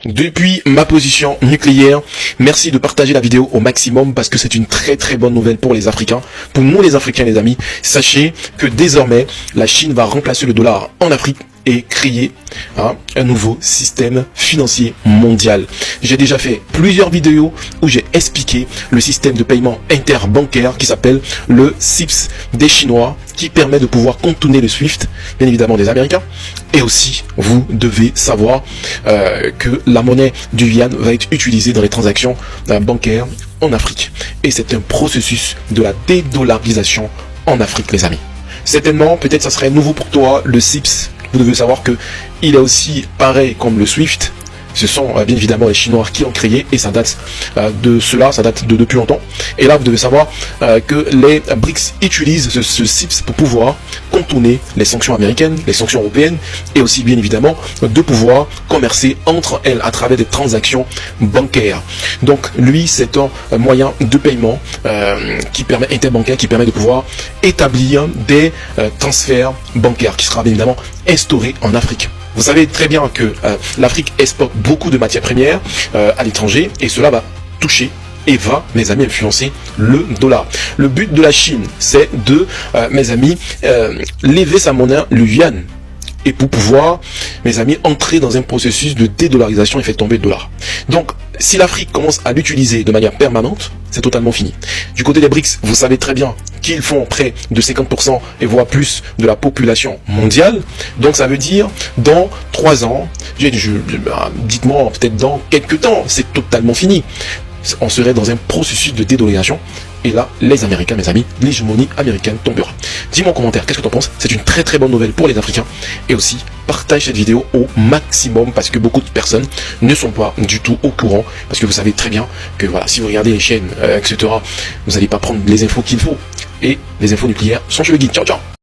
depuis ma position nucléaire. Merci de partager la vidéo au maximum parce que c'est une très bonne nouvelle pour les Africains. Pour nous les Africains les amis, sachez que désormais la Chine va remplacer le dollar en Afrique et créer un nouveau système financier mondial. J'ai déjà fait plusieurs vidéos où j'ai expliqué le système de paiement interbancaire qui s'appelle le CIPS des Chinois, qui permet de pouvoir contourner le SWIFT, bien évidemment des Américains. Et aussi, vous devez savoir que la monnaie du yuan va être utilisée dans les transactions bancaires en Afrique. Et c'est un processus de la dédollarisation en Afrique, les amis. Certainement, peut-être ça serait nouveau pour toi, le CIPS. Vous devez savoir que il est aussi pareil comme le SWIFT. Ce sont bien évidemment les Chinois qui l'ont créé et ça date de cela, ça date de depuis longtemps. Et là, vous devez savoir que les BRICS utilisent ce CIPS pour pouvoir contourner les sanctions américaines, les sanctions européennes et aussi bien évidemment de pouvoir commercer entre elles à travers des transactions bancaires. Donc lui, c'est un moyen de paiement qui permet interbancaire, qui permet de pouvoir établir des transferts bancaires qui sera bien évidemment instauré en Afrique. Vous savez très bien que l'Afrique exporte beaucoup de matières premières à l'étranger et cela va toucher et va, mes amis, influencer le dollar. Le but de la Chine, c'est de, mes amis, lever sa monnaie, le yuan, et pour pouvoir, mes amis, entrer dans un processus de dédollarisation et faire tomber le dollar. Donc, si l'Afrique commence à l'utiliser de manière permanente, c'est totalement fini. Du côté des BRICS, vous savez très bien qu'ils font près de 50% et voire plus de la population mondiale. Donc ça veut dire, dans 3 ans, dites-moi peut-être dans quelques temps, c'est totalement fini. On serait dans un processus de dédollarisation. Et là, les Américains, mes amis, l'hégémonie américaine tombera. Dis-moi en commentaire, qu'est-ce que tu en penses? C'est une très bonne nouvelle pour les Africains. Et aussi, partage cette vidéo au maximum parce que beaucoup de personnes ne sont pas du tout au courant. Parce que vous savez très bien que voilà, si vous regardez les chaînes, etc., vous n'allez pas prendre les infos qu'il faut. Et les infos nucléaires sont sur le guide. Ciao, ciao!